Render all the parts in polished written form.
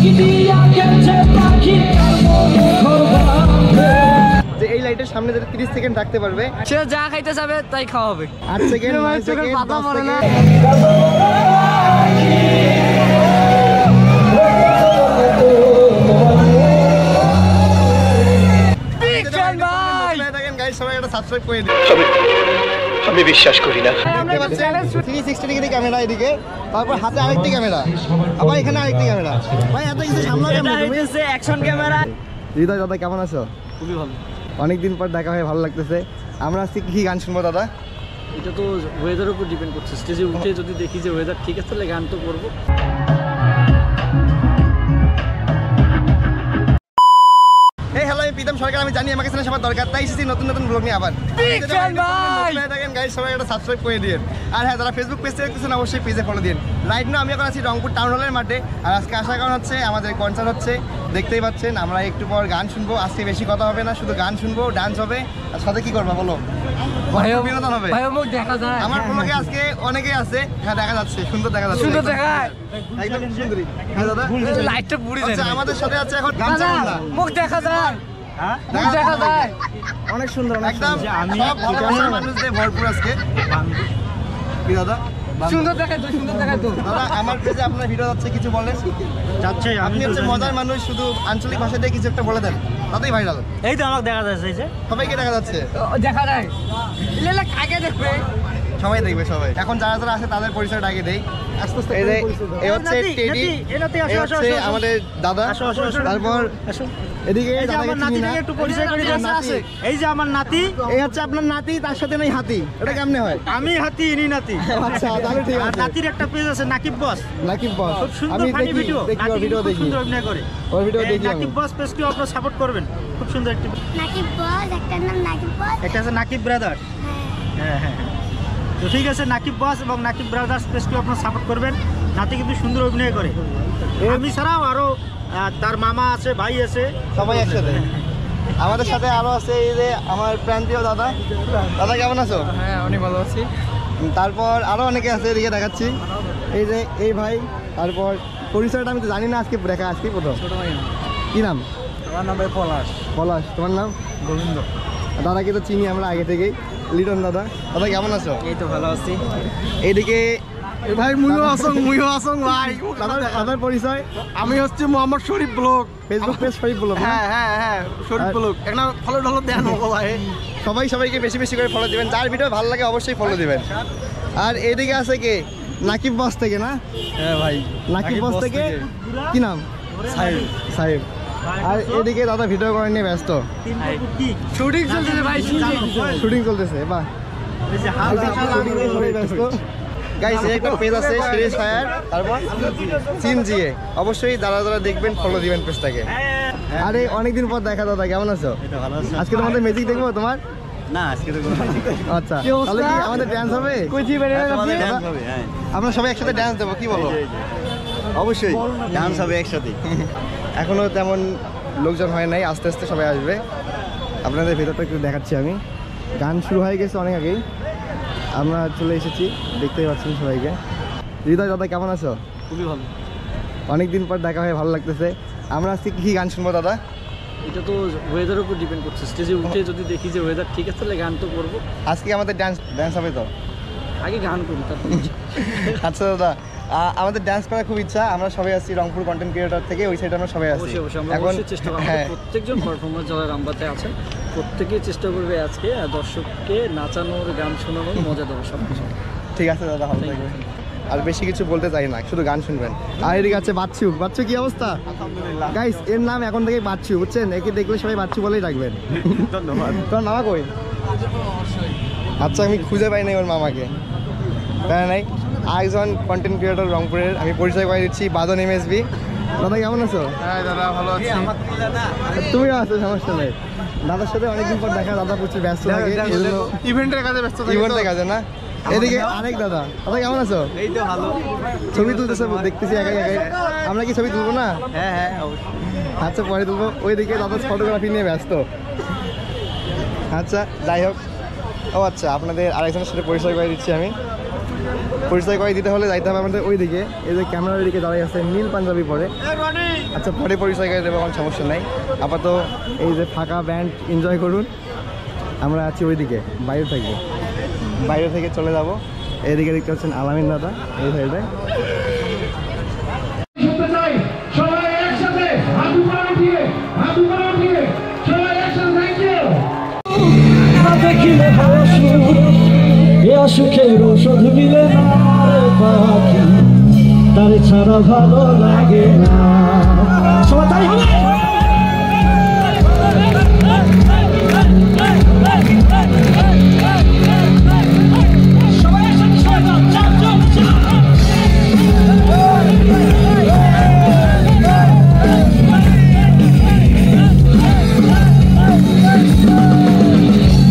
যে এই লাইটের সামনে যেটা 30 সেকেন্ড থাকতে পারবে সে যা খাইতে যাবে তাই খাওয়া হবে। 8 সেকেন্ড 9 সেকেন্ড পাতা পড়ে না। সবাই এটা সাবস্ক্রাইব করে দিন। আমি বিশ্বাস করি না। 360 ডিগ্রি ক্যামেরা এদিকে, তারপর হাতে আরেকটি ক্যামেরা, আবার এখানে আরেকটি ক্যামেরা। ভাই এত কিছু সামলাতে এটা হইছে অ্যাকশন ক্যামেরা। হৃদয় দাদা কেমন আছো? খুবই ভালো। অনেকদিন পর দেখা হয়ে ভালো লাগতেছে। আমরা আজকে কি গান শুনবো দাদা? এটা তো ওয়েদারের উপর ডিপেন্ড করছে। স্টেজে উঠে যদি দেখি যে ওয়েদার ঠিক আছে তাহলে গান তো করবো। এই হ্যালো, আমি প্রীতম সরকার। আমি জানি আমাকে চ্যানেল সবার দরকার, তাই এসেছি নতুন নতুন ব্লগ নিয়ে আবার। সবাই এটা সাবস্ক্রাইব করে দিন। আর হ্যাঁ, যারা ফেসবুক পেজ থেকে দেখতেছেন অবশ্যই পেজে ফলো দিন। রাইট নাও আমি এখন আছি রংপুর টাউন হলের মাঠে। আর আজকে আসার কারণ হচ্ছে আমাদের কনসার্ট হচ্ছে, দেখতেই পাচ্ছেন। আমরা একটু পর গান শুনবো। আজকে বেশি কথা হবে না, শুধু গান শুনবো, ডান্স হবে। আর সাথে কি করবা বলো? বিনোদন হবে। দেখা যায় আমার ব্লগে আজকে অনেকেই আছে। হ্যাঁ, দেখা যাচ্ছে, সুন্দর দেখা যাচ্ছে, সুন্দর দেখায় একদম সুন্দরী। হ্যাঁ দাদা, লাইটটা পুরি যায়। আচ্ছা, আমাদের সাথে আছে এখন গান চালানা। মুখ দেখা যায়, মুখ দেখা যায়, অনেক সুন্দর, একদম সব ভালোবাসার মানুষদের ভরপুর আজকে। কি দাদা সুন্দর দেখায় তো, সুন্দর দেখায় তো। দাদা, আমার পেজে আপনার ভিডিও যাচ্ছে, কিছু বলেন। যাচ্ছে, আপনি হচ্ছে মজার মানুষ, শুধু আঞ্চলিক ভাষা দিয়ে কিছু একটা বলে দেন, তাতেই ভাইরাল। এই তো আমাকে দেখা যাচ্ছে, এই যে সবাইকে দেখা যাচ্ছে, দেখা যায়। ইলেলা কাকে দেখবে? সবাই দেখবে, সবাই। এখন যারা যারা আছে তাদের পরিচয়টা আগে দেই। আস্তে আস্তে এই হচ্ছে টেডি, এই হচ্ছে আমাদের দাদা। তারপর এদিকে আমার নাতিকে একটু পরিচয় করে দেন। নাতি, এই যে আমার নাতি, এই হচ্ছে আপনার নাতি, তার সাথে নাই হাতি। এটা কেমনে হয়? আমি হাতি, ইনি নাতি। আচ্ছা, তাহলে ঠিক আছে। নাতির একটা পেজ আছে নাকিব বস। নাকিব বস, খুব সুন্দর আমি ফানি ভিডিও, দেখি ওর ভিডিও, দেখি সুন্দর অভিনয় করে। ওর ভিডিও দেখি আমি। নাকিব বস পেজটিও আপনারা সাপোর্ট করবেন, খুব সুন্দর একটি। নাকিব বস, একটা নাম নাকিব বস, একটা আছে নাকিব ব্রাদার্স। হ্যাঁ হ্যাঁ, তো ঠিক আছে, নাকিব বস এবং নাকিব ব্রাদার্স পেজটিও আপনারা সাপোর্ট করবেন। নাতি কিন্তু সুন্দর অভিনয় করে। আমি ছাড়াও আরো তার মামা আছে, ভাই আছে, সবাই একসাথে। আমাদের সাথে আরো আছে এই যে আমার প্রান্তীয় দাদা। দাদা কেমন আছো? হ্যাঁ, অনেক ভালো আছি। তারপর আরো অনেকে আছে, এদিকে দেখাচ্ছি। এই যে এই ভাই। তারপর পরিচয়টা আমি তো জানি না, আজকে দেখা, আজকে প্রথম। কি নাম? আমার নাম পলাশ। পলাশ, তোমার নাম? গোবিন্দ। দাদাকে তো চিনি আমরা আগে থেকেই, লিটন দাদা। দাদা কেমন আছো? এই তো ভালো আছি। এইদিকে ভাই মুইও আসং ভাই। দাদার পরিচয়? আমি হচ্ছে মোহাম্মদ শরীফ ব্লগ, ফেসবুক পেজ শরীফ ব্লগ। হ্যাঁ শরীফ ব্লগ। একটা ফলো ঢলো দেন ভাই। সবাই সবাইকে বেশি বেশি করে ফলো দিবেন, যার ভিডিও ভালো লাগে অবশ্যই ফলো দিবেন। আর এইদিকে আছে কে? নাকিব বস থেকে না? হ্যাঁ ভাই, নাকিব বস থেকে। কি নাম? সাহেব। আর এদিকে দাদা ভিডিও করে নিয়ে ব্যস্ত, শুটিং চলতেছে ভাই, শুটিং চলতেছে। বাহ, ব্যস্ত। গাইস, একটা পেজ আছে সিরিজ ফায়ার, তারপর চিনজিয়ে। অবশ্যই যারা যারা দেখবেন ফলো দিবেন পেজটাকে। আরে অনেকদিন পর দেখা দাদা, কেমন আছো? আজকে তোমাদের ম্যাজিক দেখবো তোমার? না, আজকে তো আচ্ছা, তাহলে কি আমাদের ডান্স হবে? আমরা সবাই একসাথে ডান্স দেবো, কি বলো? অবশ্যই ডান্স হবে একসাথে। এখনো তেমন লোকজন হয় নাই, আস্তে আস্তে সবাই আসবে। আপনাদের ভেতরটা একটু দেখাচ্ছি আমি। গান শুরু হয়ে গেছে অনেক আগেই, আমরা চলে এসেছি, দেখতেই পাচ্ছেন সবাইকে। হৃদয় দাদা কেমন আছো? খুবই ভালো। অনেকদিন পর দেখা হয়ে ভালো লাগতেছে। আমরা আজকে কি গান শুনবো দাদা? এটা তো ওয়েদারের উপর ডিপেন্ড করছে। স্টেজে উঠে যদি দেখি যে ওয়েদার ঠিক আছে তাহলে গান তো করবো। আজকে আমাদের ডান্স হবে তো? আগে গান করি তারপর। আচ্ছা দাদা, আমাদের ডান্স করার খুব ইচ্ছা। আমরা সবাই আসছি রংপুর কন্টেন্ট ক্রিয়েটর থেকে, ওই সাইডে আমরা সবাই আসছি। অবশ্যই আমরা অবশ্যই চেষ্টা করব। প্রত্যেকজন পারফর্মার যারা রামবাতে আছে প্রত্যেকেই চেষ্টা করবে আজকে দর্শককে নাচানোর, গান শোনানোর, মজা দেওয়ার সব কিছু। ঠিক আছে দাদা, ভালো থাকবেন। আর বেশি কিছু বলতে চাই না, শুধু গান শুনবেন। আর এদিকে আছে বাচ্চু। বাচ্চু কি অবস্থা? গাইস, এর নাম এখন থেকে বাচ্চু, বুঝছেন? একে দেখলে সবাই বাচ্চু বলেই রাখবেন। ধন্যবাদ। তোমার মামা কই? আচ্ছা, আমি খুঁজে পাই নাই ওর মামাকে। তাই নাই, আরেকজন কন্টেন্ট ক্রিয়েটর রংপুরের, আমি পরিচয় করে দিচ্ছি, বাদন MSB। দাদা কেমন আছো? হ্যাঁ দাদা, ভালো আছি। তুমিও আছো, সমস্যা নেই। দাদার সাথে অনেকদিন পর দেখা, দাদা প্রচুর ব্যস্ত থাকে, ইভেন্টের কাজে ব্যস্ত থাকি। ইভেন্টের কাজে না? এদিকে আরেক দাদা। দাদা কেমন আছো? এই তো ভালো। ছবি তুলতেছে দেখতেছি একাই একাই। আমরা কি ছবি তুলবো না? হ্যাঁ অবশ্যই। আচ্ছা, পরে তুলবো। ওইদিকে দাদা ফটোগ্রাফি নিয়ে ব্যস্ত। আচ্ছা, যাই হোক। ও আচ্ছা, আপনাদের আরেকজনের সাথে পরিচয় করে দিচ্ছি আমি। পরিচয় করে দিতে হলে যাইতে হবে আমাদের ওইদিকে। এই যে ক্যামেরার ওইদিকে দাঁড়াই আছে নীল পাঞ্জাবি পরে। আচ্ছা পরে পরিচয় করে দেবো, আমার সমস্যা নাই। আপাতত এই যে ফাঁকা ব্যান্ড এনজয় করুন। আমরা আছি ওইদিকে, বাইরে থাকবো, বাইরে থেকে চলে যাব। এইদিকে দেখতে পাচ্ছেন আলামিন দাদা এই সাইডে। সুখের ওষুধ মিলে না রে পাখি, তার ছাড়া ভালো লাগে না। সবাই তাই হবে।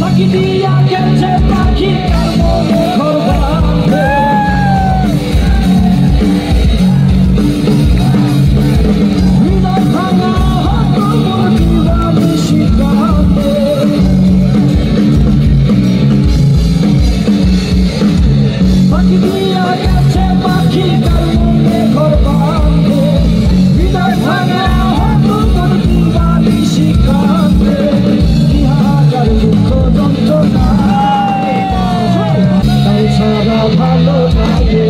পাখি দিয়া গেছে পাখি ভালো লাগে।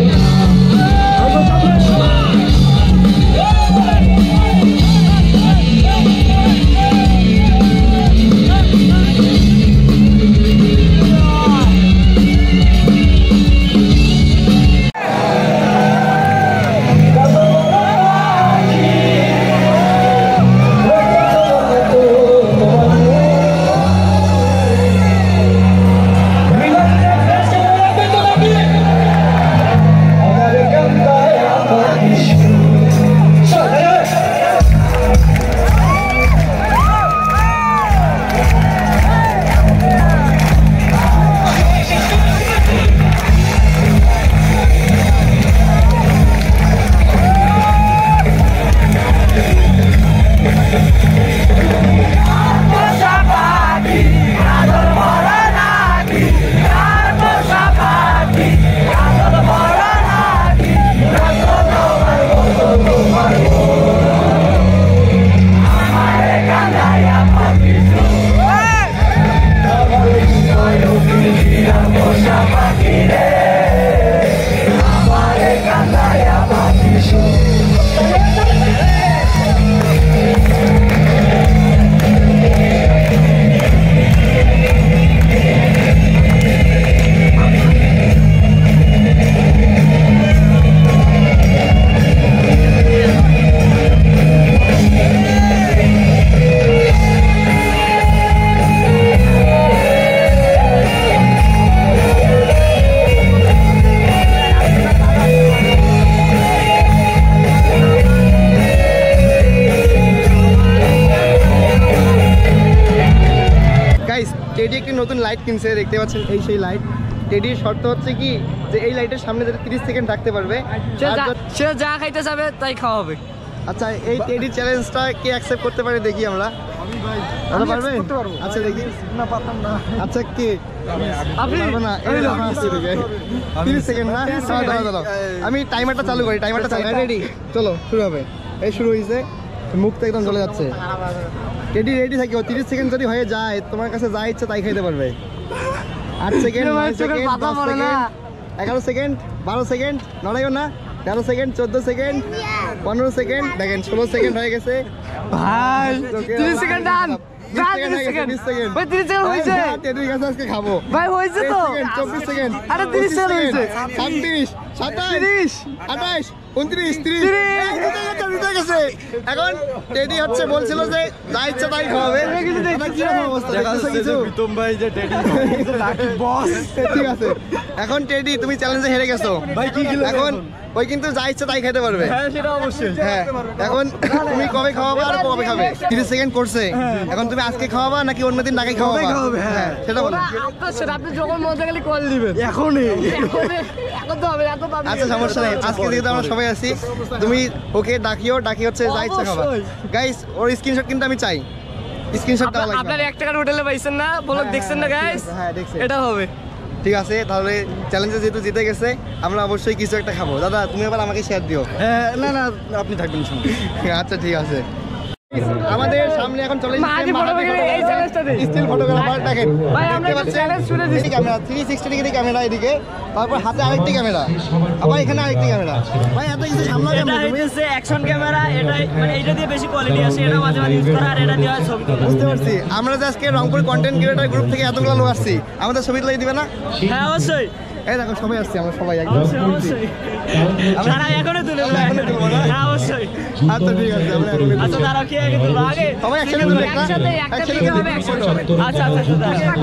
টেডি একটি নতুন লাইট কিনছে, দেখতে পাচ্ছেন এই সেই লাইট। টেডির শর্ত হচ্ছে কি যে এই লাইটের সামনে যাতে 30 সেকেন্ড থাকতে পারবে। সে যা খাইতে যাবে তাই খাওয়া হবে। আচ্ছা এই টেডির চ্যালেঞ্জটা কে অ্যাকসেপ্ট করতে পারে দেখি আমরা। আমি পারবে? আচ্ছা দেখি। না পারতাম না। আচ্ছা কে? আপনি পারবে না। এই আমার আছে দেখে 30 সেকেন্ড না? দাঁড়াও আমি টাইমারটা চালু করি। টাইমারটা চালু। রেডি? চলো শুরু হবে। এই শুরু হইছে। মুখটা একদম জ্বলে যাচ্ছে। টেডি রেডি থাকিও। 30 সেকেন্ড যদি হয়ে যায় তোমার কাছে যা ইচ্ছা তাই খাইতে পারবে। 8 second, 9 second, 10 second, 11 second, 12 second, নড়াইও না, 13 সেকেন্ড, 14 সেকেন্ড, 15 সেকেন্ড, দেখেন 16 সেকেন্ড হয়ে গেছে ভাই। 30 সেকেন্ড ডান। 30 সেকেন্ড ভাই, 30 সেকেন্ড হইছে। টেডির কাছে আজকে খাবো ভাই। হইছে তো 24 সেকেন্ড। আরে 30 সেকেন্ড হইছে। 26, 27, 28, 29, 30 গেছে। এখন টেডি হচ্ছে বলছিল যে যা ইচ্ছা তাই খাওয়াবে। ঠিক আছে, এখন টেডি তুমি চ্যালেঞ্জে হেরে গেছো ভাই। কি এখন ওই কিন্তু যা ইচ্ছা তাই খেতে পারবে। হ্যাঁ সেটা অবশ্যই। হ্যাঁ এখন তুমি কবে খাওয়াবা আর কবে খাবে? 30 সেকেন্ড করছে। এখন তুমি আজকে খাওয়াবা নাকি অন্যদিন নাকি খাওয়াবা? হ্যাঁ সেটা বলো। আপনি যখন মজা গেলে কল দিবেন। এখনই এখন তো হবে। আচ্ছা সমস্যা নেই, আজকে যেহেতু আমরা সবাই আছি তুমি ওকে ডাকিও। ডাকি হচ্ছে যা ইচ্ছা খাবা। গাইস ওর স্ক্রিনশট কিন্তু আমি চাই। স্ক্রিনশট দাও লাগবে। আপনারা 1 টাকার হোটেলে পাইছেন না? ব্লগ দেখছেন না গাইস? হ্যাঁ দেখছি। এটা হবে। ঠিক আছে, তাহলে চ্যালেঞ্জে যেহেতু জিতে গেছে আমরা অবশ্যই কিছু একটা খাবো। দাদা তুমি এবার আমাকে শেয়ার দিও। না না আপনি থাকবেন শুনুন। আচ্ছা ঠিক আছে। আমাদের সামনে এখন চলে স্টিল ফটোগ্রাফার দেখেন, দেখতে পাচ্ছেন এই ক্যামেরা 360 ডিগ্রি ক্যামেরা এদিকে, তারপর হাতে আরেকটি ক্যামেরা, আবার এখানে আরেকটি ক্যামেরা। ভাই এত কিছু সামলাও কেমন তুমি? অ্যাকশন ক্যামেরা, এটা মানে এইটা দিয়ে বেশি কোয়ালিটি আসে, এটা মাঝে মাঝে ইউজ করা আর এটা দিয়ে ছবি তোলা। বুঝতে পারছি। আমরা যে আজকে রংপুর কন্টেন্ট ক্রিয়েটর গ্রুপ থেকে এতগুলো লোক আসছি, আমাদের ছবি তুলে দিবে না? হ্যাঁ অবশ্যই, এই দেখো সবাই আসছি, আমরা সবাই একদম অবশ্যই তারা এখনো তুলে আমরা এখনো তুলবো না? হ্যাঁ অবশ্যই। আচ্ছা ঠিক আছে, আমরা এখনই আচ্ছা তুলবো। তারা কি আগে তুলবো? আগে সবাই একসাথে তুলবো, একসাথে একসাথে হবে, একসাথে। আচ্ছা আচ্ছা আচ্ছা